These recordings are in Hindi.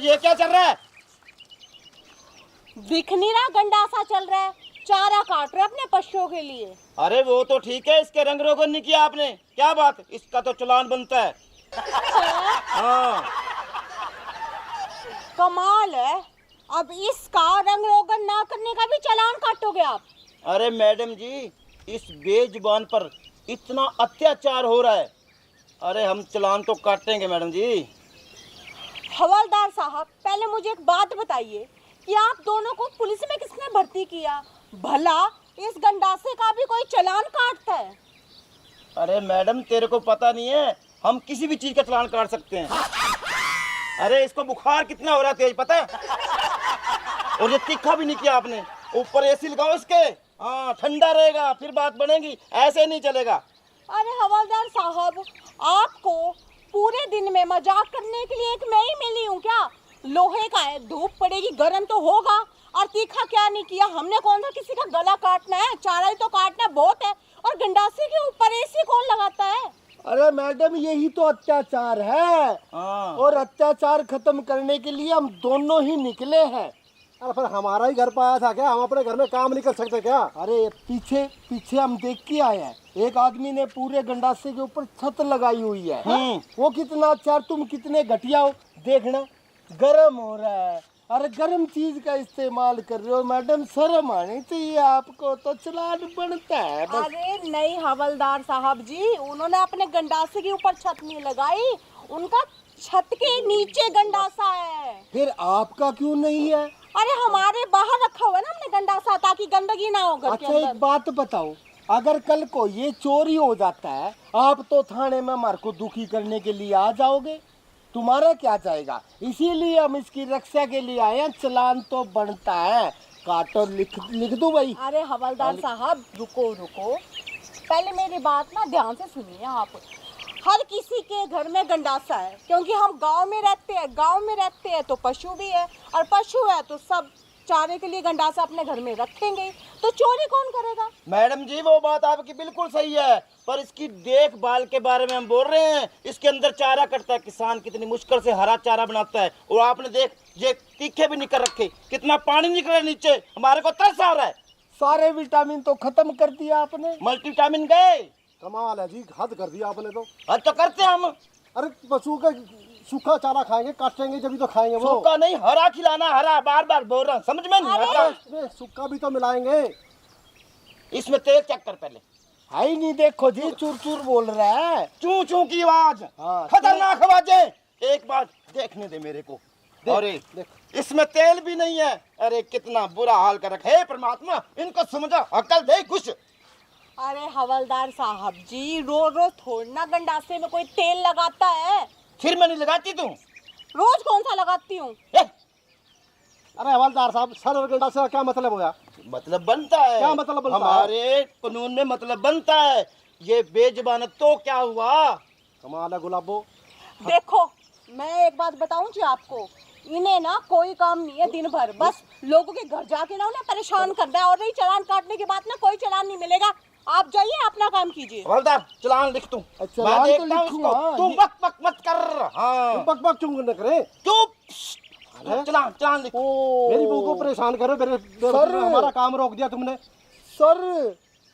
ये क्या चल रहा है? दिख नहीं रहा, गंडासा चल रहा है, चारा काट रहे अपने पशुओं के लिए। अरे वो तो ठीक है, इसके रंग रोगन नहीं किया आपने, क्या बात, इसका तो चालान बनता है। हाँ कमाल है, अब इसका रंग रोगन ना करने का भी चालान काटोगे आप? अरे मैडम जी, इस बेजुबान पर इतना अत्याचार हो रहा है, अरे हम चालान तो काटेंगे मैडम जी। हवलदार साहब, पहले मुझे एक बात बताइए कि आप दोनों को पुलिस में किसने भर्ती किया? भला इस गंडासे का भी कोई चालान काटता है? अरे मैडम, तेरे को पता नहीं है, हम किसी भी चीज का चालान काट सकते हैं। अरे इसको बुखार कितना हो रहा है तेज, पता है? और ये तीखा भी नहीं किया आपने, ऊपर एसी लगाओ इसके, हाँ ठंडा रहेगा, फिर बात बनेगी, ऐसे नहीं चलेगा। अरे हवलदार साहब, आपको पूरे दिन में मजाक करने के लिए एक मैं ही मिली हूँ क्या? लोहे का है, धूप पड़ेगी, गर्म तो होगा। और तीखा क्या नहीं किया हमने, कौन सा किसी का गला काटना है, चारा ही तो काटना बहुत है। और गंडासे के ऊपर एसी कौन लगाता है? अरे मैडम, यही तो अत्याचार है। और अत्याचार खत्म करने के लिए हम दोनों ही निकले हैं। अरे फिर हमारा ही घर पाया था क्या? हम अपने घर में काम नहीं कर सकते क्या? अरे पीछे पीछे हम देख के आए हैं, एक आदमी ने पूरे गंडासे के ऊपर छत लगाई हुई है। वो कितना अच्छा, तुम कितने घटिया हो, देखना गर्म हो रहा है। अरे गर्म चीज का इस्तेमाल कर रहे हो मैडम, शर्म आनी चाहिए आपको, तो चालान बनता है बस। अरे नहीं हवलदार साहब जी, उन्होंने अपने गंडासे के ऊपर छत नहीं लगाई, उनका छत के नीचे गंडासा है। फिर आपका क्यों नहीं है? अरे हमारे बाहर रखा हुआ है ना हमने गंडासा, ताकि गंदगी ना हो घर के अच्छा अंदर। एक बात बताओ, अगर कल को ये चोरी हो जाता है, आप तो थाने में हमारे को दुखी करने के लिए आ जाओगे, तुम्हारा क्या जाएगा? इसीलिए हम इसकी रक्षा के लिए आए हैं, चालान तो बनता है। काटो, लिख दो भाई। अरे हवलदार साहब रुको रुको, पहले मेरी बात ना ध्यान से सुनिए आप। हर किसी के घर में गंडासा है, क्योंकि हम गांव में रहते हैं, गांव में रहते हैं तो पशु भी है, और पशु है तो सब चारे के लिए गंडासा अपने घर में रखेंगे, तो चोरी कौन करेगा? मैडम जी वो बात आपकी बिल्कुल सही है, पर इसकी देखभाल के बारे में हम बोल रहे हैं। इसके अंदर चारा कटता है, किसान कितनी मुश्किल से हरा चारा बनाता है, और आपने देख ये तीखे भी नहीं कर रखे, कितना पानी निकल रहा है नीचे, हमारे को तरस आ रहा है। सारे विटामिन तो खत्म कर दिया आपने। मल्टीविटामिन गए। कमाल है जी, हद कर दिया आपने तो। हद तो करते हैं हम। अरे पशु का सूखा चारा खाएंगे, काटेंगे जब तो खाएंगे वो। सूखा नहीं, हरा खिलाना, हरा बार बार बोल रहा हूं, समझ में नहीं आता। इसमें सूखा भी तो मिलाएंगे। इसमें तेल चेक कर पहले। है ही नहीं, देखो जी चूर चूर बोल रहा है। चू चू की आवाज, खतरनाक आवाजें। एक बार देखने दे मेरे को। अरे इसमें तेल भी नहीं है, अरे कितना बुरा हाल कर रखा है। परमात्मा इनको समझा, अकल दे कुछ। अरे हवलदार साहब जी, रोज रोज थोड़ी ना गंडासे में कोई तेल लगाता है। फिर मैं नहीं लगाती तू? रोज कौन सा लगाती हूँ? अरे हवलदार साहब, सर और गंडासे का क्या मतलब होया? मतलब बनता है। क्या मतलब बनता है? हमारे कानून में मतलब बनता है। ये बेजुबान तो क्या हुआ? कमाल है गुलाबो। देखो मैं एक बात बताऊं जी आपको, इन्हें ना कोई काम नहीं है दिन भर, बस लोगों के घर जाके ना उन्हें परेशान करना है। और नहीं, चालान काटने के बाद ना कोई चालान नहीं मिलेगा, आप जाइए अपना काम कीजिए। हवलदार चालान लिख तू। अच्छा, मैं चालान तो देखता हूं लिखूंगा। उसको। तू बक बक मत कर। हाँ बक बक चुप न करे। चुप। चालान चालान लिख। मेरी बहू को परेशान करो, सर। हमारा काम रोक दिया तुमने। सर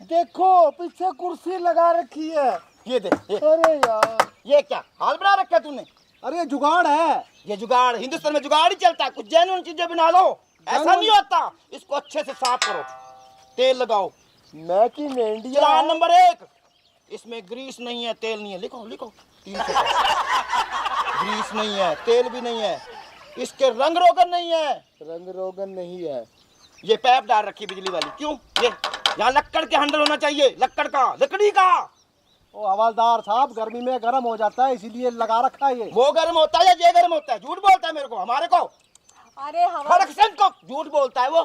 देखो, पीछे कुर्सी लगा रखी है। ये देख ये। अरे यार, ये क्या हाल बना रखा तूने? अरे ये जुगाड़ है। ये जुगाड़, हिंदुस्तान में जुगाड़ ही चलता है, कुछ जेन्युइन चीजें बना लो। ऐसा नहीं होता। इसको अच्छे से साफ करो, तेल लगाओ। Make in India. Challan number 1, इसमें ग्रीस नहीं है, तेल नहीं है। लिखो लिखो 300 ग्रीस नहीं है, तेल भी नहीं है, इसके रंग रोगन नहीं है। रंग रोगन नहीं है। ये पैप डाल रखी बिजली वाली, क्यों? ये यहाँ लक्कड़ के हैंडल होना चाहिए, लक्कड़ का, लकड़ी का। ओ हवलदार साहब, गर्मी में गर्म हो जाता है, इसीलिए लगा रखा है ये। वो गर्म होता है या ये गर्म होता है? झूठ बोलता है मेरे को, हमारे को, अरे फड़कसन को झूठ बोलता है वो।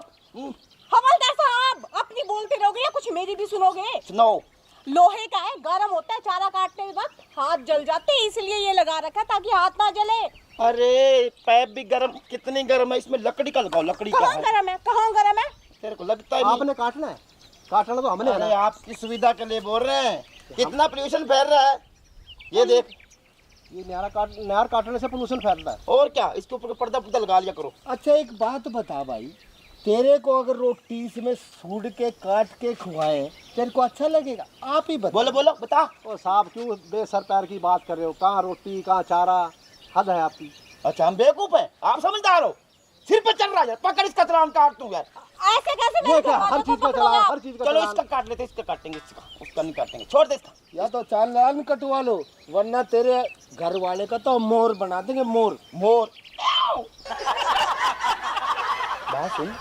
हवलदार साहब, अपनी बोलते रहोगे या कुछ मेरी भी सुनोगे? सुनो। लोहे का है, गर्म होता है, चारा काटने के वक्त हाथ जल जाते हैं, इसलिए ये लगा रखा है ताकि हाथ ना जले। अरे पैप भी गर्म, कितनी गर्म है, इसमें लकड़ी का लगाओ, लकड़ी का कहाँ है। गरम है, कहाँ गरम है? तेरे को लगता है नहीं? आपने काटना है, काटना तो हमने है अरे ना। आपकी सुविधा के लिए बोल रहे हैं, कितना पोल्यूशन फैल रहा है। ये देख, ये नहर काटने से पोल्यूशन फैलता है। और क्या, इसके ऊपर पर्दा पर्दा लगा लिया करो। अच्छा एक बात बता भाई, तेरे को अगर रोटी इसमें सूड के काट के खुआए तेरे को अच्छा लगेगा? आप ही बता। बोलो बोलो बता। और साहब क्यों बेसर पैर की बात कर रहे हो? कहाँ रोटी कहाँ चारा, हद है आपकी। अच्छा हम बेवकूफ हैं, आप समझदार हो। सिर पे चल रहा है, पकड़ इसका चालान काट दूं यार। ऐसे कैसे ये मेरे क्या, घरवालों हर को चीज का पकड़ोगे चलान, आप? हर चीज का चलो चलान। इसका काट लेते, इसका काटेंगे, इसका उसका नहीं काटेंगे, छोड़ दे इसका। या तो चालान कटवा लो वरना तेरे घर वाले का तो मोर बना देंगे, मोर। मोर। बात सुन,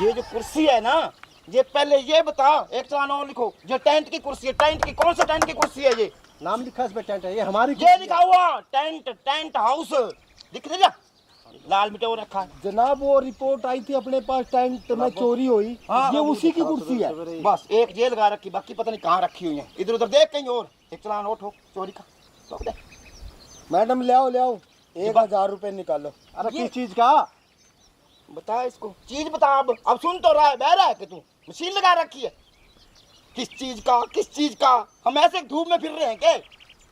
ये जो कुर्सी है ना, ये पहले ये बता, एक चालान और लिखो। ये टेंट की कुर्सी है, टेंट की, कौन सा टेंट की कुर्सी है ये? नाम लिखा है इस पे, टेंट है ये हमारी ये कुर्सी है। लिखा हुआ टेंट, टेंट हाउस दिख रहा है? लाल मिटे हो रखा है। जनाब वो रिपोर्ट आई थी अपने पास, टेंट में चोरी हुई, हाँ, ये उसी की कुर्सी है। बस एक ये लगा रखी, बाकी पता नहीं कहाँ रखी हुई है। इधर उधर देख कहीं और। एक चालान और ठोक चोरी का, ठोक दे। मैडम ले आओ 1000 रुपए निकालो। अरे किस चीज का? बता इसको चीज बता। अब सुन तो रहा है, बह रहा है कि तू मशीन लगा रखी है। किस चीज का, किस चीज का? हम ऐसे धूप में फिर रहे हैं क्या?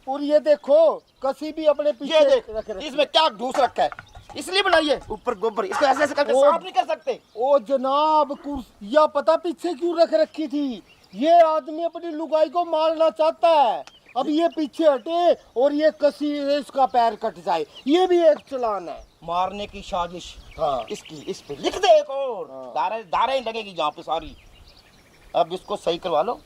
और ये देखो कसी भी अपने ये पीछे देख, रख रखी। इसमें क्या ढूस रखा है, इसलिए बनाई है ऊपर गोबर। इसको ऐसे ऐसे करके साफ नहीं कर सकते। ओ जनाब कुर्सिया पता पीछे क्यों रख रखी थी? ये आदमी अपनी लुगाई को मारना चाहता है। अब ये पीछे हटे और ये कसी इसका पैर कट जाए, ये भी एक चालान है। मारने की साजिश। हाँ। इसकी इस पे लिख दे एक और। दारे दारे लगेगी जहाँ पे सारी। अब इसको सही करवा लो,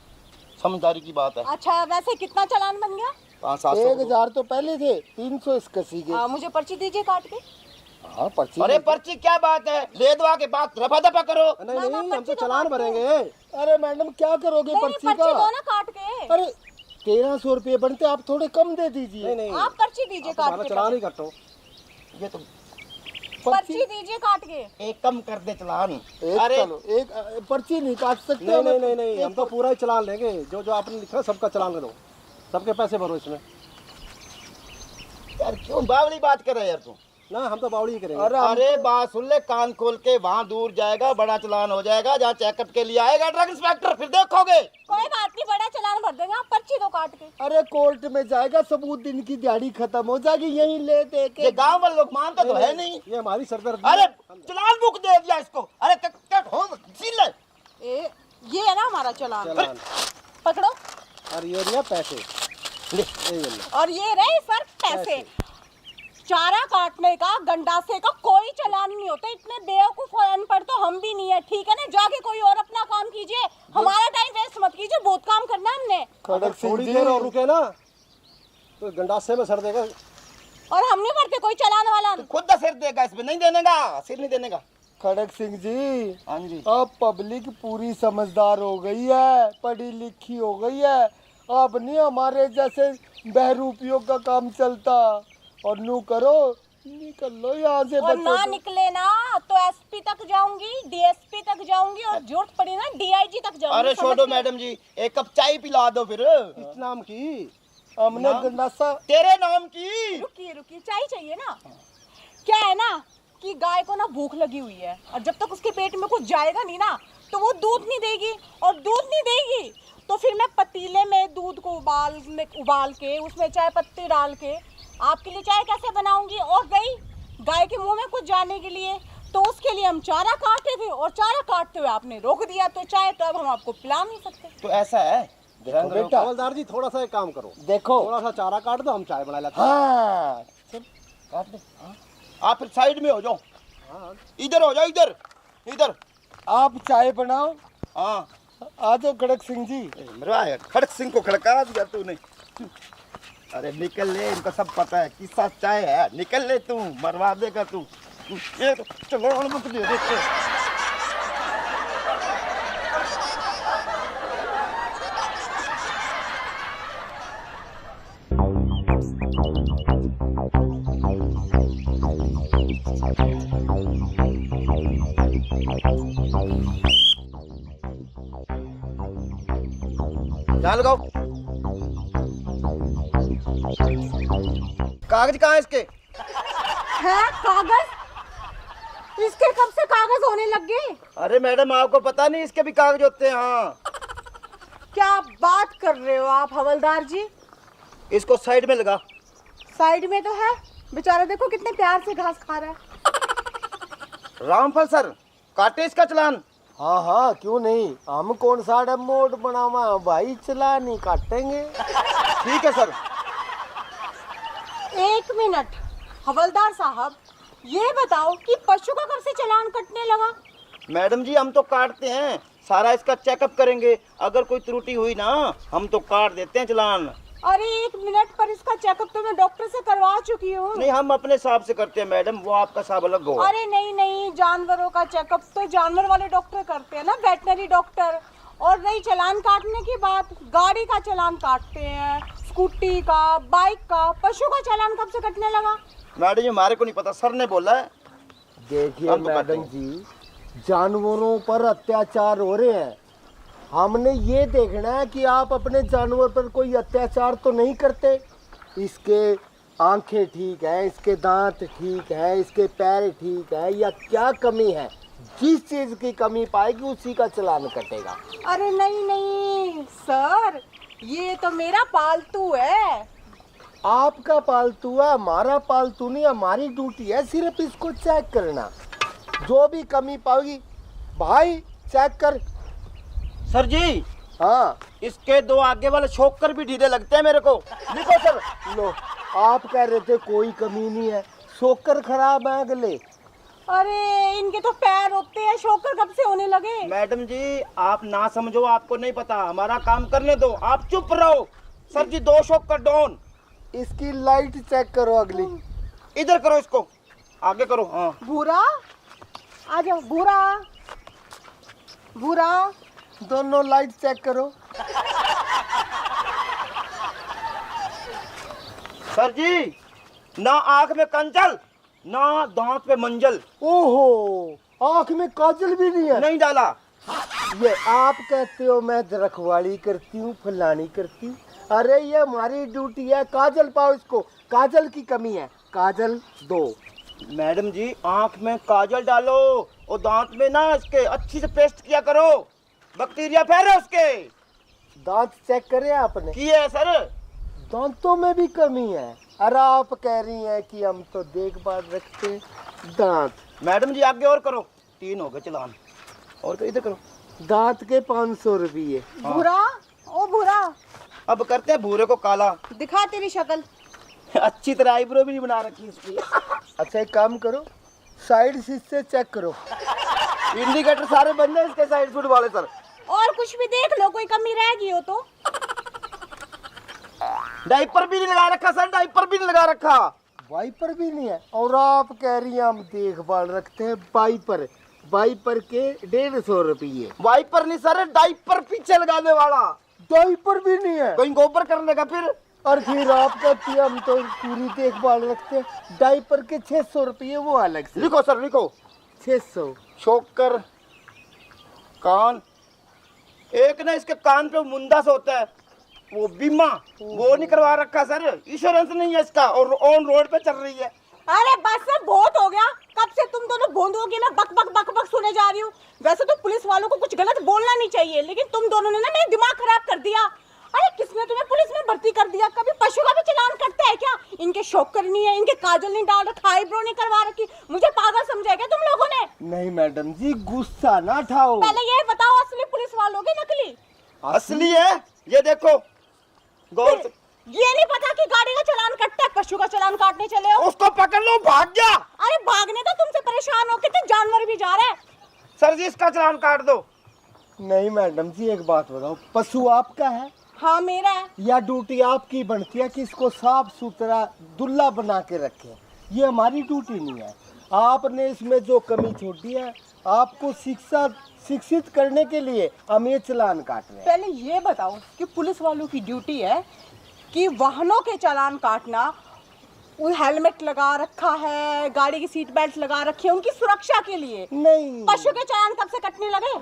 समझदारी की बात है। अच्छा वैसे कितना चालान बन गया? 500-700। 1000 तो पहले थे, 300 इस कसी के। मुझे पर्ची दीजिए काट के। हाँ पर्ची। अरे पर्ची क्या बात है, ले दवा के बाद रफा दफा करो। नहीं ना, नहीं, हम पर्ची तो तो चालान काट दो। भरेंगे। अरे मैडम क्या करोगे नहीं, पर्ची पर्ची का? दो ना काट के। अरे 1300 रुपये बनते, आप थोड़े कम दे दीजिए। नहीं नहीं, आप पर्ची दीजिए काट हमारा के। चालान ही कटो। ये तो पर्ची दीजिए काट के। एक कम कर दे चालान। एक अरे चलो एक पर्ची नहीं काट सकते? नहीं नहीं नहीं नहीं, हम तो पूरा ही चालान लेंगे। जो जो आपने लिखा सबका चालान करो, सबके पैसे भरो इसमें। यार क्यों बावली बात कर रहे हैं यार तू? ना हम तो बावड़ी ही करेंगे। अरे बात सुन ले, कान खोल के। वहाँ दूर जाएगा, बड़ा चालान हो जाएगा, जहाँ चेकअप के लिए आएगा ड्रग इंस्पेक्टर, फिर देखोगे। कोई बात नहीं, बड़ा चालान भर देंगे, आप पर्ची दो काट के। अरे कोर्ट में जाएगा, सबूत दिन की दिहाड़ी खत्म हो जाएगी, यहीं ले दे के। ये गांव वाले लोग मानते तो है नहीं। ये हमारी सरदर्दी। अरे चालान बुक दे दिया इसको। अरे सील ले। ये है ना हमारा चालान, चालान। पकड़ो। और ये दिया पैसे। ले। ये लो। और ये रहे सर पैसे। चारा काटने का, गंडासे का कोई चालान नहीं होता। इतने बेवकूफ और अनपढ़ तो हम भी नहीं है, ठीक है ना? जाके कोई और अपना काम कीजिए, हमारा टाइम वेस्ट मत कीजिए। बहुत काम करना है हमने। खड़क सिंह थोड़ी जी, देर और रुके ना तो गंडासे में सर देगा। और हम नहीं भरते कोई चालान वाला। खुद का सिर देगा, इसमें नहीं देने का, सिर नहीं देने का। खड़क सिंह जी, हाँ जी। अब पब्लिक पूरी समझदार हो गई है, पढ़ी लिखी हो गई है। अब नहीं हमारे जैसे बहरूपियों का काम चलता। और नू करो, निकल लो यहाँ से। और ना बच्चों निकले ना तो एसपी तक जाऊंगी, डीएसपी तक जाऊंगी, और जरूरत पड़ी ना डीआईजी तक जाऊंगी। अरे समझ छोड़ो गए? मैडम जी, एक कप चाय पिला दो फिर। इस नाम की हमने गंडासा। तेरे नाम की। रुकिए रुकिए, चाय चाहिए ना? क्या है ना कि गाय को ना भूख लगी हुई है, और जब तक उसके पेट में कुछ जाएगा नहीं ना तो वो दूध नहीं देगी। और दूध नहीं देगी तो फिर मैं पतीले में दूध को उबाल के उसमें चाय पत्ती डाल के आपके लिए चाय कैसे बनाऊंगी? और गई गाय के मुंह में कुछ जाने के लिए, तो उसके लिए हम चारा काटे थे, और चारा काटते हुए आपने रोक दिया तो चाय तो अब हम आपको पिला नहीं सकते। तो ऐसा है देखो बेटा, हवलदार जी, थोड़ा सा एक काम करो, देखो। थोड़ा सा चारा काट दो, हम चाय बना लेते हैं। हाँ काट दे। हाँ। आप फिर साइड में हो जाओ, हाँ। इधर हो जाओ, इधर इधर। आप चाय बनाओ। हाँ आ जाओ खड़क सिंह जी। मरवा खड़क सिंह को खड़का दिया तूने। अरे निकल ले, इनको सब पता है किस्सा चाय है। निकल ले, तू मरवा देगा तू। ये चलो मत दे दे। ध्यान लगाओ। कागज कहाँ है इसके? है कागज? इसके कब से कागज होने लग गए? अरे मैडम, आपको पता नहीं इसके भी कागज होते हैं। हाँ। क्या बात कर रहे हो आप हवलदार जी? इसको साइड में लगा, साइड में तो है, बेचारा देखो कितने प्यार से घास खा रहा है। रामफल सर, काटे इसका चालान। हाँ हाँ, क्यों नहीं, हम कौन सा मोड बनावा भाई, चला नहीं काटेंगे। ठीक है सर। 1 मिनट हवलदार साहब, ये बताओ कि पशु का कब से चालान कटने लगा? मैडम जी हम तो काटते हैं, सारा इसका चेकअप करेंगे, अगर कोई त्रुटि हुई ना हम तो काट देते हैं चालान। अरे 1 मिनट, पर इसका चेकअप तो मैं डॉक्टर से करवा चुकी हूँ। नहीं, हम अपने हिसाब से करते हैं मैडम, वो आपका हिसाब अलग होगा। अरे नहीं नहीं, जानवरों का चेकअप तो जानवर वाले डॉक्टर करते हैं ना, वेटनरी डॉक्टर। और रही चालान काटने की बात, गाड़ी का चालान काटते हैं, स्कूटी का, बाइक का। पशु का चालान कब से कटने लगा? मैडम जी हमारे को नहीं पता, सर ने बोला है। देखिए हम तो मैडम काटेंगे। जी, जानवरों पर अत्याचार हो रहे हैं, हमने ये देखना है कि आप अपने जानवर पर कोई अत्याचार तो नहीं करते। इसके आंखें ठीक है, इसके दांत ठीक है, इसके पैर ठीक है, या क्या कमी है? जिस चीज की कमी पाएगी उसी का चालान कटेगा। अरे नहीं नहीं सर, ये तो मेरा पालतू है। आपका पालतू है, हमारा पालतू नहीं। हमारी ड्यूटी है सिर्फ इसको चेक करना, जो भी कमी पाएगी भाई चेक कर। सर जी, हाँ इसके 2 आगे वाले शोकर भी ढीले लगते हैं मेरे को। लिखो सर। लो, आप कह रहे थे कोई कमी नहीं है, शोकर खराब है अगले। अरे इनके तो पैर होते हैं, शोकर कब से होने लगे? मैडम जी आप ना समझो, आपको नहीं पता, हमारा काम करने दो, आप चुप रहो। सर जी 2 शोकर डाउन। इसकी लाइट चेक करो अगली। इधर करो, इसको आगे करो। हाँ भूरा आ जाओ, भूरा भूरा। दोनों लाइट चेक करो। सर जी, ना आंख में कंचल, ना दांत पे मंजल। ओहो, आंख में काजल भी नहीं है। नहीं डाला। ये आप कहते हो मैं रखवाली करती हूँ, फलानी करती हूँ। अरे ये हमारी ड्यूटी है, काजल पाओ इसको। काजल की कमी है, काजल दो। मैडम जी आंख में काजल डालो और दांत में ना इसके अच्छी से पेस्ट किया करो, बैक्टीरिया फैल है उसके। दांत चेक करे आपने? किए है सर। दांतों में भी कमी है। अरे आप कह रही हैं कि हम तो देखभाल रखते हैं दांत। मैडम जी आगे और करो, 3 हो गए चालान। और करो, इधर करो। दांत के 500 रुपये। भूरा, ओ भूरा, अब करते हैं भूरे को काला। दिखा तेरी शक्ल। अच्छी तरह आईब्रो भी नहीं बना रखी इसकी। अच्छा एक काम करो, साइड से चेक करो। इंडिकेटर सारे बंद हैं इसके साइड फुट वाले सर। और कुछ भी देख लो, कोई कमी रह गई हो तो। डाइपर भी नहीं लगा रखा सर, डाइपर भी नहीं लगा रखा। वाइपर भी नहीं है। और आप कह रही हैं हम देखभाल रखते हैं वाइपर। वाइपर के 150 रुपये। वाइपर नहीं सर, डाइपर पीछे लगाने वाला। डाइपर भी नहीं है। कहीं गोबर करने का फिर। और फिर आप कहती हैं हम तो पूरी देखभाल रखते हैं। डाइपर के 600 रुपये वो अलग से। लिखो सर, लिखो। 600। शोकर कान, एक ना इसके कान पे मुंदा सा होता है, वो बीमा वो नहीं करवा रखा सर, इंश्योरेंस नहीं है इसका, और ऑन रोड पे चल रही है। अरे बस सब बहुत हो गया, कब से तुम दोनों भोंदुओं की मैं बक बक बक बक सुने जा रही हूँ। वैसे तो पुलिस वालों को कुछ गलत बोलना नहीं चाहिए, लेकिन तुम दोनों ने ना मेरा दिमाग खराब कर दिया। अरे किसने तुम्हें पुलिस में भर्ती कर दिया? कभी पशु का भी चालान कटता है क्या? इनके शोकर नहीं है, इनके काजल नहीं डाल रखा, आईब्रो नहीं करवा रखी, मुझे पागल समझा क्या तुम लोगों ने? नहीं मैडम जी, गुस्सा ना ठाओ। पहले ये बताओ, असली पुलिस वालों के नकली? असली है, ये देखो गौर से। ये नहीं पता कि गाड़ी का चालान कटता है, पशु का चालान काटने चले हो? उसको पकड़ लो, भाग गया। अरे भागने तो तुमसे परेशान हो, कितने जानवर भी जा रहे हैं। सर जी इसका चालान काट दो। नहीं मैडम जी, एक बात बताओ, पशु आपका है हाँ मेरा है। या ड्यूटी आपकी बनती है कि इसको साफ सुथरा दुल्ला बना के रखें? ये हमारी ड्यूटी नहीं है। आपने इसमें जो कमी छोड़ी है, आपको शिक्षित करने के लिए हम ये चालान काट रहे हैं। पहले ये बताओ कि पुलिस वालों की ड्यूटी है कि वाहनों के चालान काटना, वो हेलमेट लगा रखा है, गाड़ी की सीट बेल्ट लगा रखी है उनकी सुरक्षा के लिए। नहीं पशु के चालान कब से कटने लगे?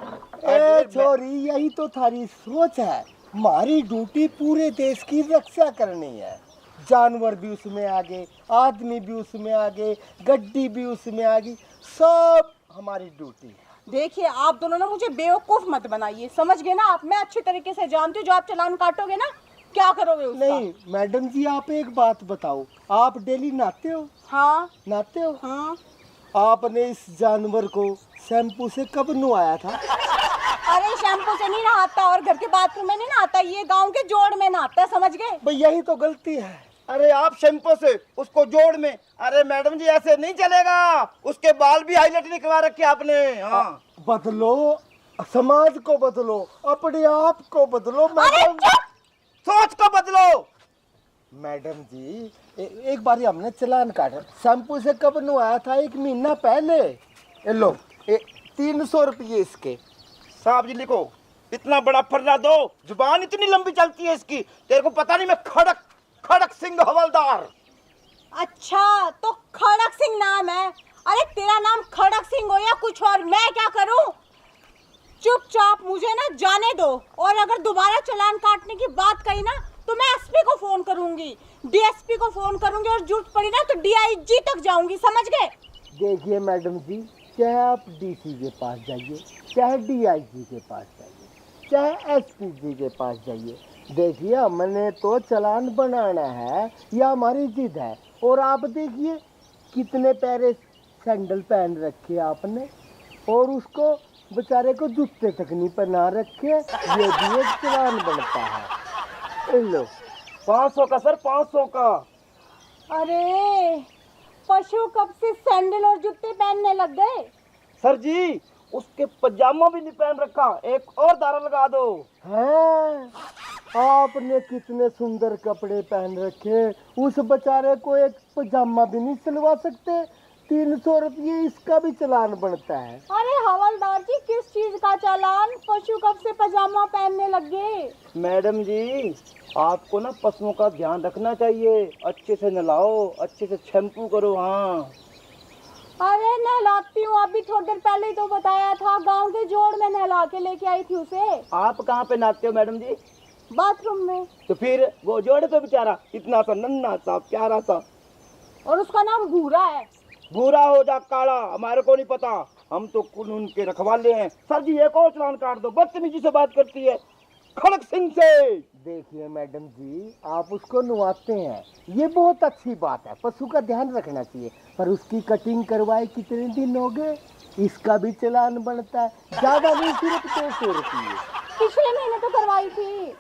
ए छोरी, यही तो थारी सोच है। हमारी ड्यूटी पूरे देश की रक्षा करनी है। जानवर भी उसमें आगे, आदमी भी उसमें आगे, गड्डी भी उसमें आगे, सब हमारी ड्यूटी है। देखिए आप दोनों ना मुझे बेवकूफ मत बनाइए, समझ गए ना आप? मैं अच्छी तरीके से जानती हूँ, जो आप चालान काटोगे ना क्या करोगे उसका? नहीं मैडम जी, आप एक बात बताओ, आप डेली नहाते हो? हाँ नहाते हो? हाँ। आपने इस जानवर को शैम्पू से कब नहाया था? अरे शैम्पू से नहीं नहाता और घर के बाथरूम में नहीं नहाता, ये गांव के जोड़ में नहाता है, समझ गए? भाई यही तो गलती है। अरे आप शैम्पू से उसको जोड़ में, अरे मैडम जी ऐसे नहीं चलेगा, उसके बाल भी हाईलाइट नहीं करवा रखे आपने। हाँ बदलो, समाज को बदलो, अपने आप को बदलो अरे मैडम। चुप! सोच को बदलो। मैडम जी एक बार हमने चालान काटा, शैम्पू से कब नहाया था? 1 महीना पहले। ये लो 300 रुपये इसके। साहब जी लिखो, इतना बड़ा फर्रा दो, जुबान इतनी लंबी चलती है इसकी, तेरे को पता नहीं मैं खड़क खड़क सिंह हवलदार। अच्छा तो खड़क सिंह नाम है? अरे तेरा नाम खड़क सिंह हो या कुछ और, मैं क्या करूं? चुपचाप मुझे ना जाने दो, और अगर दोबारा चालान काटने की बात कही ना तो मैं एसपी को फोन करूंगी, डीएसपी को फोन करूंगी, और जरूरत पड़ी ना तो डीआईजी तक जाऊंगी, समझ गए? देखिए मैडम जी, चाहे आप डीसी के पास जाइए, चाहे डीआईजी के पास जाइए, चाहे एसपी जी के पास जाइए, देखिए हमने तो चालान बनाना है, यह हमारी जिद है। और आप देखिए कितने प्यारे सैंडल पहन रखे आपने, और उसको बेचारे को जूते तक नहीं पहना रखे, ये भी एक चालान बनता है। लो 500 का सर, 500 का। अरे पशु कब से सैंडल और जूते पहनने लग गए? सर जी उसके पजामा भी नहीं पहन रखा, एक और दारा लगा दो। हैं? आपने कितने सुंदर कपड़े पहन रखे, उस बेचारे को एक पजामा भी नहीं सिलवा सकते? 300 रुपये इसका भी चालान बनता है। अरे हवलदार जी, किस चीज का चालान? पशु कब से पजामा पहनने लग गए? मैडम जी आपको ना पशुओं का ध्यान रखना चाहिए, अच्छे से नहलाओ, अच्छे से शैम्पू करो। हाँ अरे नहलाती हूँ, अभी थोड़ी देर पहले ही तो बताया था, गांव के जोड़ में नहला के लेके आई थी उसे। आप कहाँ पे नहाते हो मैडम जी? बाथरूम में। तो फिर वो जोड़े तो बेचारा इतना सा नन्हा सा प्यारा सा, और उसका नाम भूरा है। भूरा हो जा काला हमारे को नहीं पता, हम तो कानून के रखवाले हैं। सर जी एक और चालान काट दो, बदतमीजी से बात करती है खड़क सिंह से। देखिए मैडम जी, आप उसको नहलाते हैं, ये बहुत अच्छी बात है, पशु का ध्यान रखना चाहिए, पर उसकी कटिंग करवाए कितने दिन हो गए? इसका भी चालान बनता है, ज्यादा नहीं, सिर्फ 200 रुपये। पिछले महीने तो करवाई थी।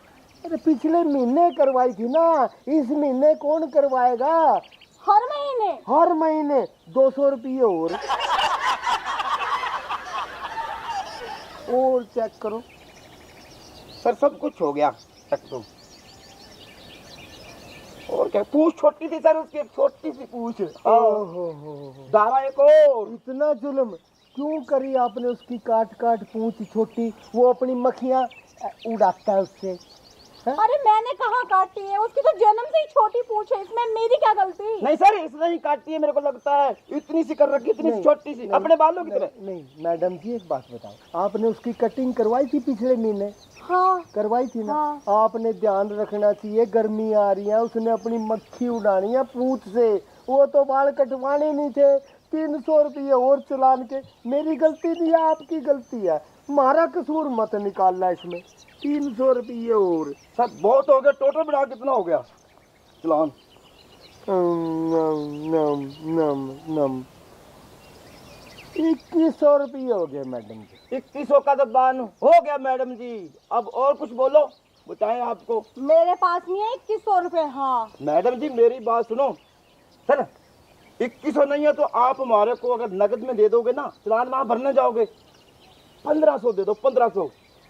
अरे पिछले महीने करवाई थी ना, इस महीने कौन करवाएगा? हर महीने? हर महीने 200 रुपये और चेक करो। सर सब कुछ हो गया, तक तो और क्या, पूछ छोटी थी सर उसकी, एक छोटी सी पूछ। ओहो दारा एक और। इतना जुल्म क्यों करी आपने उसकी? काट काट पूंछ छोटी, वो अपनी मक्खियां उड़ाता है उससे। अरे मैंने कहाँ काटी है, उसकी तो जन्म से ही छोटी पूंछ है, इसमें मेरी क्या गलती? नहीं सर इसने ही काटी है, मेरे को लगता है इतनी सी कर रखी, इतनी सी छोटी सी, अपने बालों की तरह। नहीं मैडम जी एक बात बताओ, आपने उसकी कटिंग करवाई थी पिछले महीने? हाँ करवाई थी ना? हाँ। आपने ध्यान रखना चाहिए, गर्मी आ रही है, उसने अपनी मक्खी उड़ानी है पूंछ से, वो तो बाल कटवाने नहीं थे। 300 रुपये और चालान के, मेरी गलती नहीं है, आपकी गलती है, हमारा कसूर मत निकालना इसमें। 300 रुपये और। सर बहुत हो गया, टोटल बिना कितना हो गया चालान? नम नम नम 2100 रुपये हो गए मैडम जी। 2100 का तो बान हो गया मैडम जी, अब और कुछ बोलो, बताएं आपको। मेरे पास नहीं है 2100 रुपए। हाँ मैडम जी मेरी बात सुनो, सर 2100 नहीं है तो आप हमारे को अगर नगद में दे दोगे ना, चालान वहाँ भरने जाओगे, 1500 दे दो, 1500।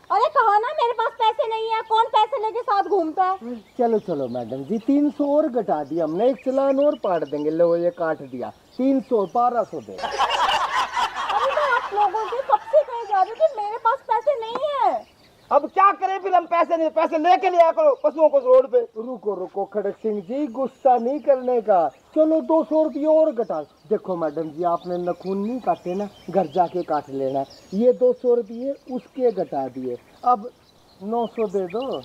अरे कहा ना मेरे पास पैसे नहीं है, कौन पैसे लेके साथ घूमता है? चलो चलो मैडम जी, 300 और घटा दिया हमने, एक चालान और पाट देंगे। लो ये काट दिया, 300 1200 दे। अरे मैं आप लोगों से कब से कहे जा रही हूँ कि मेरे पास पैसे नहीं है। अब क्या करें फिर, हम पैसे नहीं, पैसे लेके लिया करो पशुओं को रोड पे। रुको रुको खड़क सिंह जी, गुस्सा नहीं करने का, चलो 200 रुपये और घटा। देखो मैडम जी, आपने नखून नहीं काटे ना, घर जाके काट लेना, ये 200 रुपये उसके घटा दिए, अब 900 दे दो।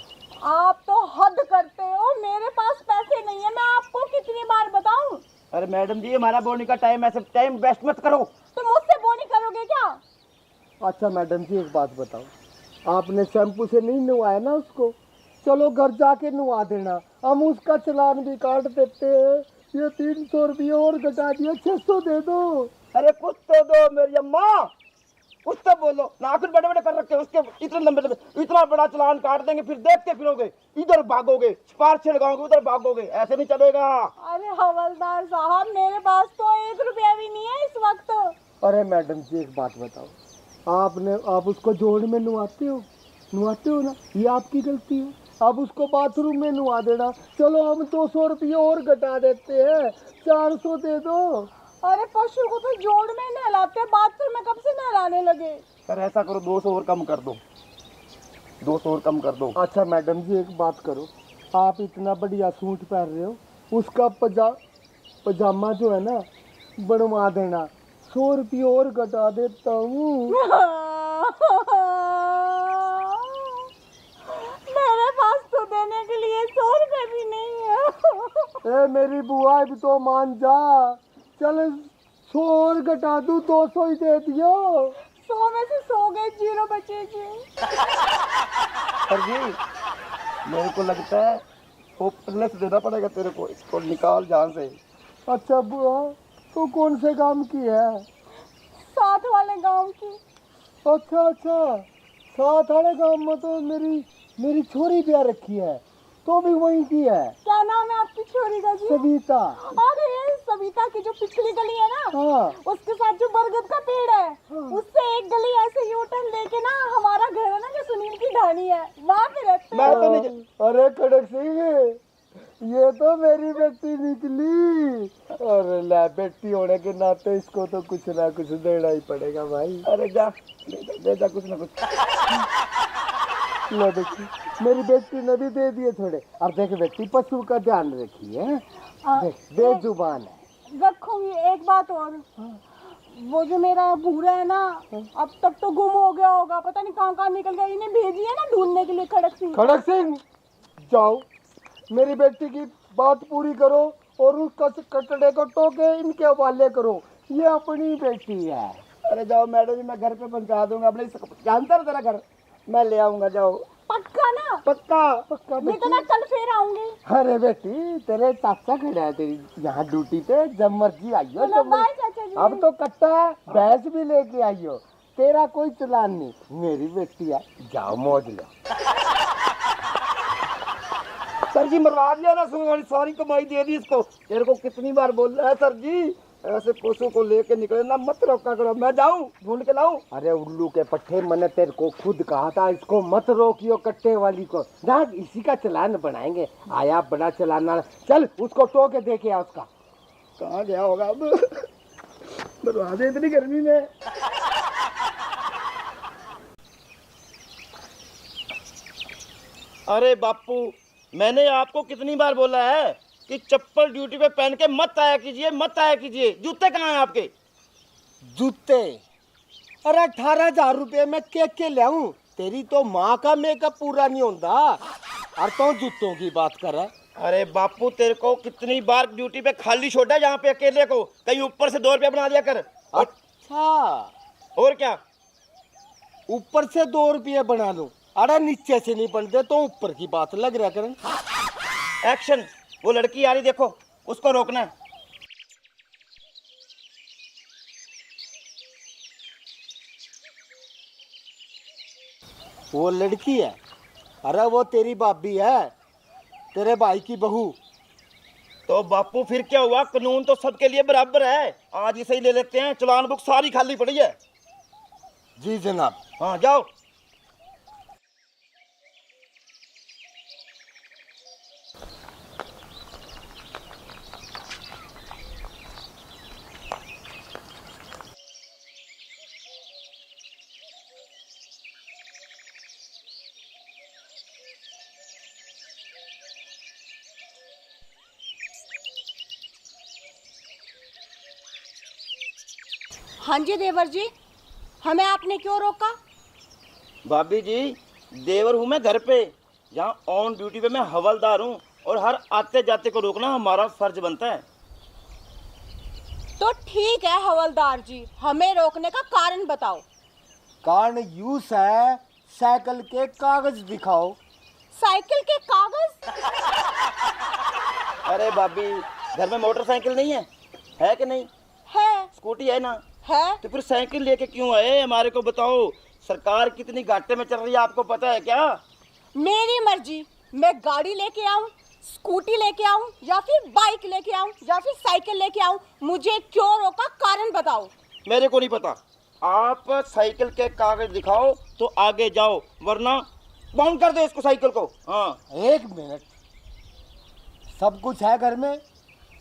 आप तो हद करते हो, मेरे पास पैसे नहीं है, मैं आपको कितनी बार बताऊं? अरे मैडम जी हमारा बोनी का टाइम, ऐसे टाइम वेस्ट मत करो। तो मुझसे बोनी करोगे क्या? अच्छा मैडम जी एक बात बताओ, आपने शैम्पू से नहीं नहलाया ना उसको? चलो घर जाके नुआ देना, हम उसका चालान भी काट देते हैं। ये 300 रुपये और घटा दिया, 600 दे दो। अरे कुछ तो दो मेरी अम्मा, कुछ तो बोलो। नाखून बड़े बड़े कर रखे हैं उसके, इतने लंबे लंबे, इतना बड़ा चालान काट देंगे, फिर देखते फिरोगे, इधर भागोगे, पार छिड़काओगे, उधर भागोगे, ऐसे नहीं चलेगा। अरे हवलदार साहब, मेरे पास तो 1 रुपया भी नहीं है इस वक्त। अरे मैडम जी एक बात बताओ, आप उसको जोड़ में नुआते हो ना, ये आपकी गलती है। अब उसको बाथरूम में नुआ देना। चलो हम 200 रुपये और घटा देते हैं, 400 दे दो। अरे पशु को तो जोड़ में नहलाते हैं, बाथरूम में कब से नहलाने लगे। सर ऐसा करो, 200 और कम कर दो, 200 और कम कर दो। अच्छा मैडम जी एक बात करो, आप इतना बढ़िया सूट पहन रहे हो, उसका पजामा जो है ना बनवा देना, 100 रुपये और घटा देता हूँ। मेरे पास तो देने के लिए 100 रुपए भी नहीं है। ए मेरी बुआ भी तो मान जा, चल 100 और घटा दूँ, 200 ही दे दियो। 100 में से 100 गए, 0 बचेगी। सर जी मेरे को लगता है वो पहले से देना पड़ेगा तेरे को, इसको निकाल जान से। अच्छा बुआ, तो कौन से काम की है? साथ वाले गांव की। अच्छा, साथ वाले गांव में तो मेरी छोरी ब्याह रखी है, तो भी वहीं की है। क्या नाम है आपकी छोरी का जी? सविता। अरे सविता की जो पिछली गली है ना, हाँ उसके साथ जो बरगद का पेड़ है, उससे एक गली ऐसे यूटर्न लेके ना, हमारा घर है ना जो सुनील की ढाणी है, वहाँ पे रहते हैं। मैं तो नहीं। अरे खड़क सिंह, ये तो मेरी बेटी निकली। अरे ले, बेटी होने के नाते इसको तो कुछ ना कुछ देना ही पड़ेगा भाई। अरे जा दे जा कुछ ना कुछ। लो बेटी, मेरी बेटी ने भी दे दिए थोड़े। अब देख बेटी, पशु का ध्यान रखिए, देख बेजुबान है। रखूंगी। एक बात और, वो जो मेरा भूरा है ना, अब तक तो गुम हो गया होगा, पता नहीं कहाँ कहाँ निकल गया। इन्हें भेजी है ना ढूंढने के लिए खड़क सिंह। जाओ, मेरी बेटी की बात पूरी करो और उस कटड़े को टोके इनके हवाले करो, ये अपनी बेटी है। अरे जाओ मैडम जी, मैं घर पे पहुंचा दूंगा, अपने जानता है तेरा घर, मैं ले आऊंगा। जाओ। पक्का ना? पक्का नहीं तो मैं कल फिर आऊंगी। अरे बेटी, तेरे चाचा खड़ा है तेरी यहाँ ड्यूटी पे, जब मर्जी आइयो। चलो बाय चाचा जी। अब तो कट्टा भैंस भी लेके आइयो, तेरा कोई चलान नहीं, मेरी बेटी है। जाओ मौज लो। सर जी मरवा दिया ना, सुन सारी कमाई दे दी इसको। तेरे को कितनी बार बोल रहा है सर जी, ऐसे पशु को लेके निकले ना, मत रोका करो। मैं जाऊं ढूंढ के लाऊं? अरे उल्लू के पट्टे, मैंने तेरे को खुद कहा था इसको मत रोकियो कट्टे वाली को ना, इसी का चालान बनाएंगे। आया बड़ा चलाना, चल उसको टो के दे के आ। उसका कहाँ गया होगा अब? मरवा दे इतनी गर्मी में। अरे बापू, मैंने आपको कितनी बार बोला है कि चप्पल ड्यूटी पे पहन के मत आया कीजिए, मत आया कीजिए। जूते कहाँ हैं आपके? जूते? अरे 18,000 रुपये में के लाऊं? तेरी तो माँ का मेकअप पूरा नहीं होता और तो जूतों की बात कर रहा है। अरे बापू, तेरे को कितनी बार ड्यूटी पे खाली छोड़ा जहाँ पे अकेले को, कहीं ऊपर से 2 रुपया बना दिया कर। अच्छा, और क्या? ऊपर से 2 रुपये बना लूं? अरे नीचे से नहीं बनते तो ऊपर की बात लग रहा करें। एक्शन। वो लड़की आ रही, देखो, उसको रोकना है। वो लड़की है? अरे वो तेरी भाभी है, तेरे भाई की बहू। तो बापू फिर क्या हुआ, कानून तो सबके लिए बराबर है। आज इसे ही ले लेते हैं, चालान बुक सारी खाली पड़ी है। जी जनाब। हाँ जाओ। हाँ जी देवर जी, हमें आपने क्यों रोका? भाभी जी, देवर हूँ मैं घर पे, यहाँ ऑन ड्यूटी पे मैं हवलदार हूँ, और हर आते जाते को रोकना हमारा फर्ज बनता है। तो ठीक है हवलदार जी, हमें रोकने का कारण बताओ। कारण यूस है, साइकिल के कागज दिखाओ। साइकिल के कागज। अरे भाभी, घर में मोटरसाइकिल नहीं है कि नहीं? है स्कूटी है ना? है। तो फिर साइकिल लेके क्यों आए? हमारे को बताओ, सरकार कितनी घाटे में चल रही है, आपको पता है क्या? मेरी मर्जी, मैं गाड़ी लेके आऊं, स्कूटी लेके आऊं, या फिर बाइक लेके आऊं, या फिर साइकिल लेके आऊं, मुझे क्यों रोका, कारण बताओ। मेरे को नहीं पता। आप साइकिल के कागज दिखाओ तो आगे जाओ, वरना बाउंड कर दो इसको, साइकिल को। हाँ, एक मिनट, सब कुछ है घर में,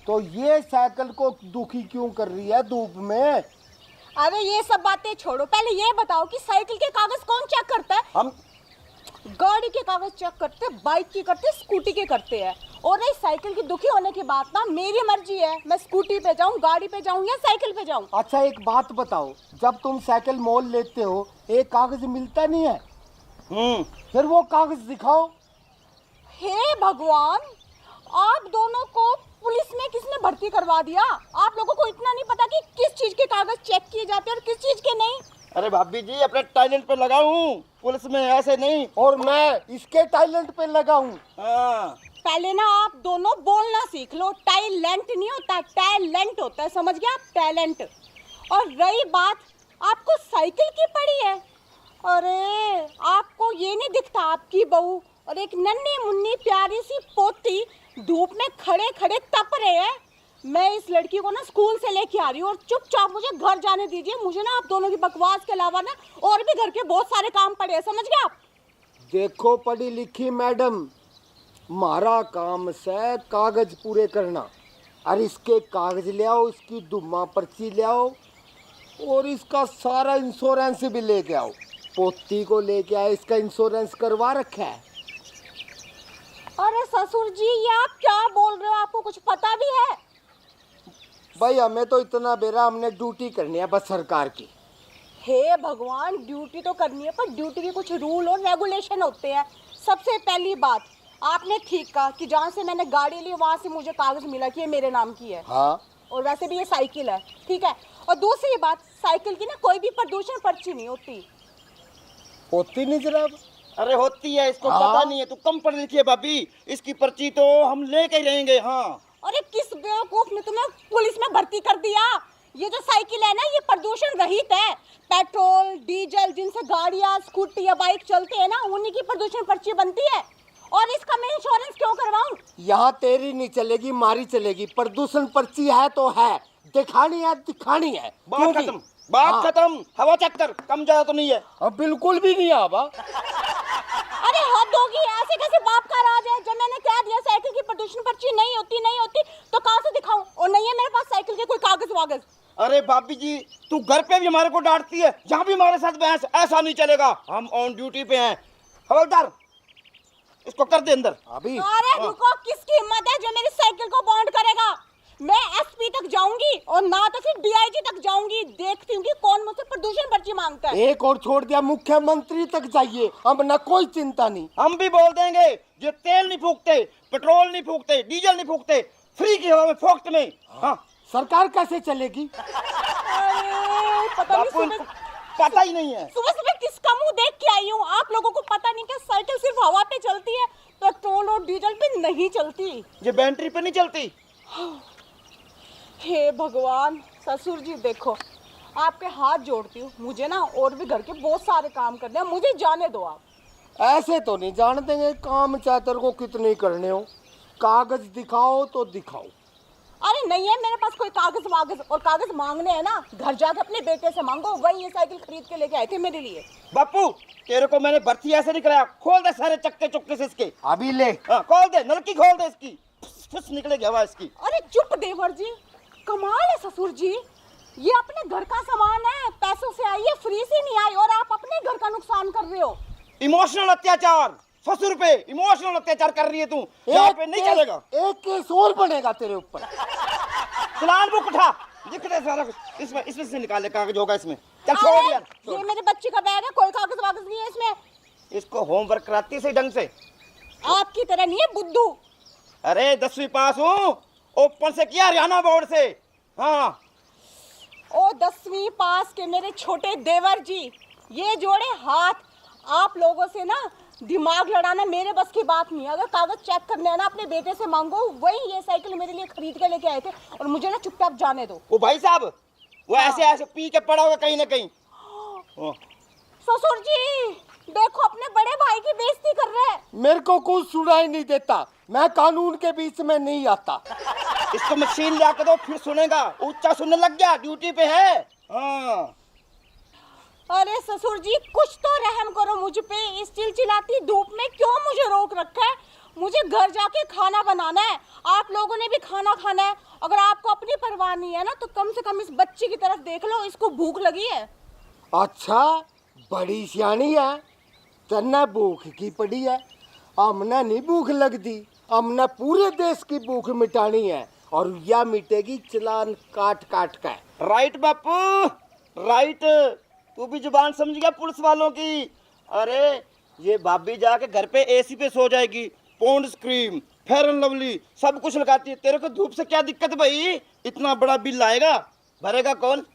तो ये साइकिल को दुखी क्यों कर रही है धूप में? अरे ये सब बातें छोड़ो, पहले ये बताओ कि साइकिल के कागज कौन चेक करता है? हम गाड़ी के कागज चेक करते, बाइक के करते, स्कूटी के करते हैं। और नहीं, साइकिल की दुखी होने की बात ना, मेरी मर्जी है, मैं स्कूटी पे जाऊं, गाड़ी पे जाऊं या साइकिल पे जाऊं। अच्छा एक बात बताओ, जब तुम साइकिल मोल लेते हो एक कागज मिलता नहीं है, फिर वो कागज दिखाओ। हे भगवान, आप दोनों को पुलिस में किसने भर्ती करवा दिया? आप लोगों को इतना नहीं पता कि किस चीज के कागज चेक किए जाते हैं और किस चीज के नहीं? अरे भाभी जी, अपने टैलेंट पे लगा हूँ, पुलिस में ऐसे नहीं। और मैं इसके टैलेंट पे लगा हूँ। हाँ, पहले ना आप दोनों बोलना सीख लो, टैलेंट नहीं होता, टैलेंट होता है, समझ गया आप? टैलेंट। और रही बात आपको साइकिल की पड़ी है, अरे आपको ये नहीं दिखता, आपकी बहू और एक नन्ही मुन्नी प्यारी सी पोती धूप में खड़े खड़े तप रहे हैं। मैं इस लड़की को ना स्कूल से लेके आ रही हूँ और चुपचाप मुझे घर जाने दीजिए। मुझे ना आप दोनों की बकवास के अलावा ना और भी घर के बहुत सारे काम पड़े हैं, समझ गए आप? देखो पढ़ी लिखी मैडम, हमारा काम से कागज पूरे करना, और इसके कागज ले आओ, इसकी दुम्मा पर्ची ले आओ, और इसका सारा इंश्योरेंस भी लेके आओ। पोती को लेके आए, इसका इंश्योरेंस करवा रखा है। अरे ससुर जी, ये आप क्या बोल रहे हो? आपको कुछ पता भी है? भाई हमें तो इतना बेरा, हमने ड्यूटी करनी है बस सरकार की। हे भगवान, ड्यूटी तो करनी है, पर ड्यूटी के कुछ रूल और रेगुलेशन होते हैं। सबसे पहली बात, आपने ठीक कहा कि जहाँ से मैंने गाड़ी ली वहाँ से मुझे कागज मिला कि ये मेरे नाम की है। हाँ, और वैसे भी ये साइकिल है, ठीक है। और दूसरी बात, साइकिल की ना कोई भी प्रदूषण पर्ची नहीं होती। होती नहीं जनाब? अरे होती है, इसको हाँ? पता नहीं है, तू कम पढ़ लिखी है भाभी, इसकी पर्ची तो हम लेके ही रहेंगे। हाँ, अरे किस बेवकूफ ने तुम्हें पुलिस में भर्ती कर दिया? ये जो साइकिल है ना, ये प्रदूषण रहित है। पेट्रोल डीजल जिनसे गाड़ियाँ स्कूटी या बाइक चलते हैं ना, उन्हीं की प्रदूषण पर्ची बनती है। और इसका मैं इंश्योरेंस क्यों करवाऊं? यहाँ तेरी नहीं चलेगी, मारी चलेगी। प्रदूषण पर्ची है तो है, दिखानी है दिखानी है। बात क्योंकि- खत्म, बात हाँ। खत्म। हवा चेक कर, कम ज्यादा तो नहीं है। अब बिल्कुल भी नहीं आवा। अरे हद होगी, ऐसे कैसे बाप का राज है? जब मैंने कह दिया साइकिल की प्रदूषण पर्ची नहीं होती तो कहाँ से दिखाऊं? और नहीं है मेरे पास साइकिल के कोई कागज वागज। अरे भाभी जी, तू घर पे भी हमारे को डांटती है, जहाँ भी हमारे साथ बहस, ऐसा नहीं चलेगा। हम ऑन ड्यूटी पे हैं। हवलदार, इसको कर दे अंदर। अभी अरे रुको, किसकी हिम्मत है जो मेरी साइकिल को बॉन्ड करेगा? मैं एसपी तक जाऊंगी और ना तो फिर डीआईजी तक जाऊंगी, देखती हूँ कि कौन मुझसे प्रदूषण पर्ची मांगता है। एक और छोड़ दिया, मुख्यमंत्री तक जाइए, अब ना कोई चिंता नहीं। हम भी बोल देंगे, जो तेल नहीं फूकते, पेट्रोल नहीं फूकते, डीजल नहीं फूकते, फ्री की हवा में फोक्त में। हाँ, सरकार कैसे चलेगी? अरे पता नहीं, बापू इनको पता ही नहीं है। सुबह सुबह किसका मुंह देख के आई हूँ? आप लोगों को पता नहीं कि साइकिल सिर्फ हवा पे चलती है, पेट्रोल और डीजल पे नहीं चलती। ये बैटरी पे नहीं चलती। हे भगवान, ससुर जी देखो, आपके हाथ जोड़ती हूँ, मुझे ना और भी घर के बहुत सारे काम करने हैं, मुझे जाने दो आप। ऐसे तो नहीं जान देंगे, काम चातर को कितने करने हो। कागज दिखाओ तो दिखाओ। अरे नहीं है मेरे पास कोई कागज वागज, और कागज मांगने हैं ना, घर जाके अपने बेटे से मांगो, वही ये साइकिल खरीद के लेके आए थे मेरे लिए। बापू, तेरे को मैंने भर्ती ऐसे नहीं कराया। खोल दे सारे चक्के चुक्के से इसके। अभी ले। हाँ, खोल दे, नलकी खोल दे इसकी, फुस निकलेगी हवा इसकी। अरे चुप देवर जी, कमाल है ससुर जी, ये अपने घर का सामान है, पैसों से आई है, फ्री से नहीं आई, और आप अपने घर का नुकसान कर रहे हो। इमोशनल अत्याचार, ससुर पे इमोशनल अत्याचार कर रही है तू। यहाँ पे नहीं चलेगा। एक केस और बनेगा तेरे ऊपर। चलान बुक उठा, लिख दे सारा कुछ इसमें से निकाल ले, कागज होगा इसमें। चल छोड़ अरे, यार, ये मेरे बच्चे का बैग है, कोई कागज वागज नहीं है इसमें। इसको होमवर्क कराती है सही ढंग से। आपकी तरह नहीं है बुद्धू। अरे 10वीं पास हूँ, ओपन से किया, हरियाणा बोर्ड से। हाँ, ओ 10वीं पास के मेरे छोटे देवर जी, ये जोड़े हाथ, आप लोगों से ना दिमाग लड़ाना मेरे बस की बात नहीं है। अगर कागज चेक करने है ना अपने बेटे से मांगो, वही ये साइकिल मेरे लिए खरीद के लेके आए थे और मुझे ना चुपचाप जाने दो। वो भाई साहब वो ऐसे ऐसे पी के पड़ा होगा कहीं ना कहीं। ससुर जी देखो अपने बड़े भाई की बेइज्जती कर रहे हैं। मेरे को कुछ सुनाई नहीं देता, मैं कानून के बीच में नहीं आता। इसको मशीन ला के दो फिर सुनेगा, ऊंचा सुनने लग गया, ड्यूटी पे है। हाँ अरे ससुर जी कुछ तो रहम करो मुझ पे, इस चिलचिलाती धूप में क्यों मुझे रोक रखा है? मुझे घर जाके खाना बनाना है, आप लोगों ने भी खाना खाना है। अगर आपको अपनी परवाह नहीं है ना तो कम से कम इस बच्ची की तरफ देख लो, इसको भूख लगी है। अच्छा बड़ी सियानी है, तन्ना भूख की पड़ी है। हमने नहीं भूख लगती, हमने पूरे देश की भूख मिटानी है और यह मिटेगी चालान काट काट कर। राइट बापू राइट, तू भी जुबान समझ गया पुलिस वालों की। अरे ये भाभी जाके घर पे एसी पे सो जाएगी, Pond's cream fair and lovely सब कुछ लगाती है। तेरे को धूप से क्या दिक्कत भाई? इतना बड़ा बिल आएगा, भरेगा कौन?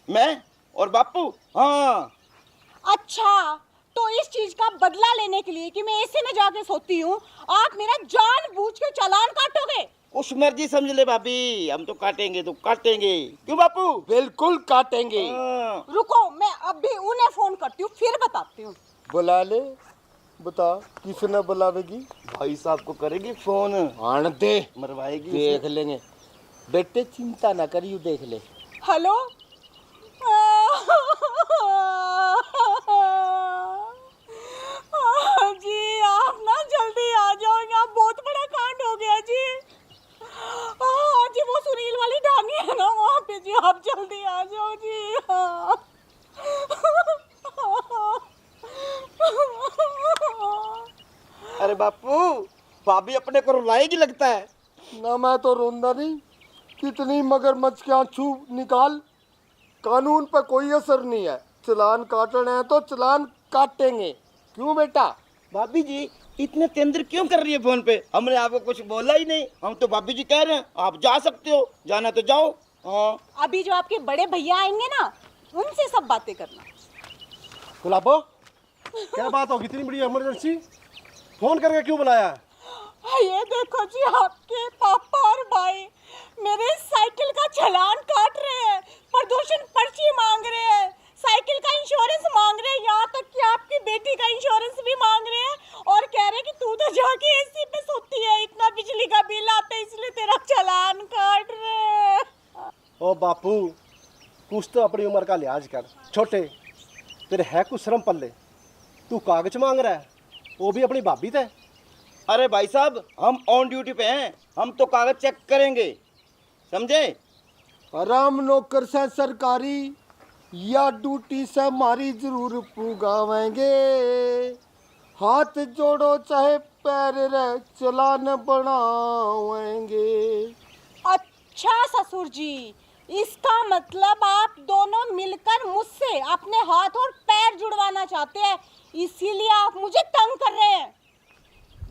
मैं और बापू। हाँ अच्छा तो इस चीज का बदला लेने के लिए कि मैं एसी में जाके सोती हूँ, आप मेरा जानबूझ के चालान काटोगे? उस मर्जी समझ ले भाभी, हम तो काटेंगे तो काटेंगे। क्यों बापू? बिल्कुल काटेंगे। हाँ। रुको मैं अभी उन्हें फोन करती हूँ फिर बताती हूँ। बुला ले, बता किसने बुलावेगी? भाई साहब को करेगी फोन, आन दे, मरवाएगी। देख लेंगे। बेटे चिंता ना करियो, देख ले। हेलो जी आप ना जल्दी आ जाओ, यहाँ बहुत बड़ा कांड हो गया जी। जी वो सुनील वाली ढानी है ना वहाँ पे जी, आप जल्दी आ जाओ जी। अरे बापू भाभी अपने को रुलाएगी लगता है। ना मैं तो रोंदा नहीं, कितनी मगरमच्छ के आंसू निकाल, कानून पर कोई असर नहीं है। चालान काटना है तो चालान काटेंगे। क्यों बेटा? भाभी जी इतने तेंद्र क्यों कर रही है फोन पे? हमने आपको कुछ बोला ही नहीं, हम तो भाभी जी कह रहे हैं आप जा सकते हो, जाना तो जाओ। हाँ अभी जो आपके बड़े भैया आएंगे ना उनसे सब बातें करना। गुलाबो क्या बात होगी, इतनी बड़ी इमरजेंसी फोन करके क्यों बुलाया? ये देखो जी आपके पापा और भाई मेरे साइकिल का चालान काट रहे हैं, प्रदूषण पर्ची मांग रहे हैं, साइकिल का इंश्योरेंस मांग रहे हैं, यहाँ तक कि आपकी बेटी का इंश्योरेंस भी मांग रहे हैं और कह रहे हैं कि तू तो जाके एसी पे सोती है, इतना बिजली का बिल आता है इसलिए तेरा चालान काट रहे हैं। ओ बापू कुछ तो अपनी उम्र का लिहाज कर, छोटे तेरे है कुछ शर्म पल्ले, तू कागज मांग रहा है वो भी अपनी भाभी से। अरे भाई साहब हम ऑन ड्यूटी पे हैं, हम तो कागज चेक करेंगे, समझे? आराम नौकर से सरकारी या ड्यूटी से हमारी जरूर पुगावेंगे। हाथ जोड़ो चाहे पैर रह चालान बनावेंगे। अच्छा ससुर जी इसका मतलब आप दोनों मिलकर मुझसे अपने हाथ और पैर जुड़वाना चाहते हैं, इसीलिए आप मुझे तंग कर रहे हैं।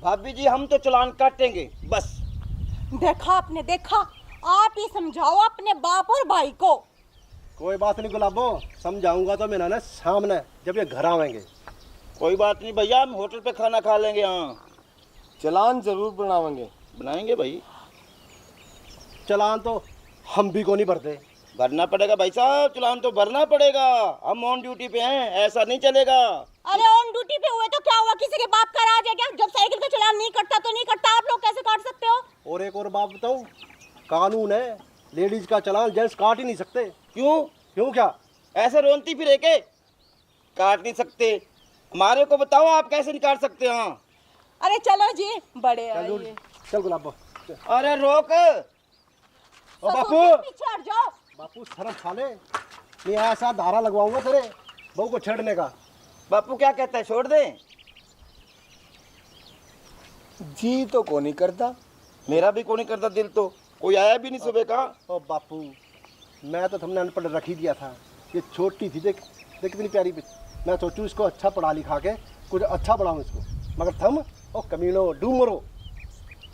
भाभी जी हम तो चालान काटेंगे बस। देखा आपने देखा, आप ही समझाओ अपने बाप और भाई को। कोई बात नहीं गुलाबो, समझाऊंगा तो मैं ना सामने जब ये घर आवेंगे। कोई बात नहीं भैया, हम होटल पे खाना खा लेंगे। हाँ चालान जरूर बनावेंगे। बनाएंगे भाई, चालान तो हम भी को नहीं भरते। भरना पड़ेगा भाई साहब, चालान तो भरना पड़ेगा, हम ऑन ड्यूटी पे हैं, ऐसा नहीं चलेगा। अरे ऑन ड्यूटी पे हुए तो क्या हुआ, किसी के बाप का राज है क्या? जब साइकिल का चालान नहीं कटता तो नहीं कटता, आप लोग कैसे काट सकते हो? और एक और बात बताऊं, कानून है लेडीज का चालान जेंट्स काट ही नहीं सकते। क्यों? क्यों क्या? ऐसे रोनती फिर के काट नहीं सकते? हमारे को बताओ आप कैसे नहीं काट सकते? हाँ अरे चलो जी बड़े चल आइए। चल गुलाबो। अरे रोक। ओ ससुर बापू, जी, पीछे हट जाओ। बापू शर्म खा ले, नहीं ऐसा धारा लगवाऊंगा तेरे बहू को छेड़ने का। बापू क्या कहता है, छोड़ दें? जी तो को नहीं करता। मेरा भी कोई नहीं करता दिल, तो कोई आया भी नहीं सुबह का। ओ बापू मैं तो तुमने अनपढ़ रख ही दिया था, ये छोटी थी, देख देख कितनी प्यारी। मैं सोचूं इसको अच्छा पढ़ा लिखा के कुछ अच्छा पढ़ाऊँ इसको, मगर थम ओ कमीनो डूमरो।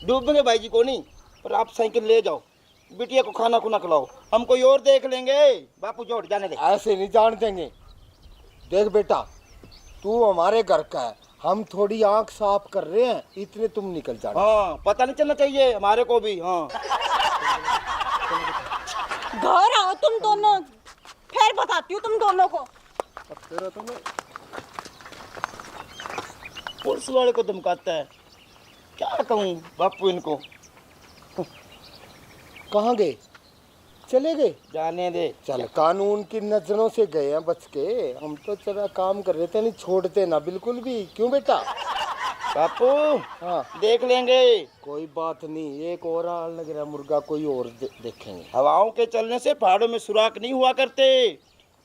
डूबेंगे भाई जी को नहीं, और आप साइकिल ले जाओ, बिटिया को खाना खुना खिलाओ, हम कोई और देख लेंगे। बापू जोड़ जाने दे। ऐसे नहीं जान देंगे। देख बेटा तू हमारे घर का है, हम थोड़ी आंख साफ कर रहे हैं, इतने तुम निकल जाना। हाँ, पता नहीं चलना चाहिए हमारे को भी। हाँ, घर आओ तुम दोनों, फिर बताती हूँ तुम दोनों को। अब तेरा तो मैं पुलिस वाले को धमकाता है, क्या कहूँ बापू इनको। कहाँ गए? चले गए? जाने दे। चल, कानून की नजरों से गए हैं बच के। हम तो चला काम कर रहे थे, नहीं छोड़ते ना बिल्कुल भी। क्यों बेटा? बापू हाँ, देख लेंगे, कोई बात नहीं। एक और आल लग रहा मुर्गा, कोई और देखेंगे। हवाओं के चलने से पहाड़ों में सुराख नहीं हुआ करते।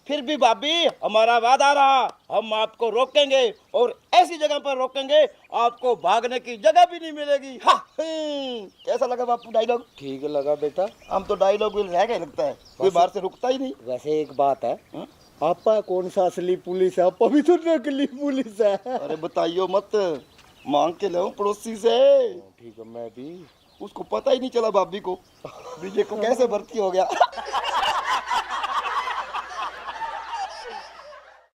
फिर भी भाभी हमारा वादा रहा, हम आपको रोकेंगे और ऐसी जगह पर रोकेंगे आपको भागने की जगह भी नहीं मिलेगी। हाँ, कैसा लगा बापू डायलॉग? ठीक लगा बेटा। हम तो डायलॉग भी रह गए लगता है, कोई बाहर से रुकता ही नहीं। वैसे एक बात है, हाँ? आपा कौन सा असली पुलिस है? आपा भी तो नकली पुलिस है। अरे बताइयो मत, मांग के लाऊं पड़ोसी से। ठीक है, मैं भी। उसको पता ही नहीं चला भाभी को, बीजे को कैसे भर्ती हो गया।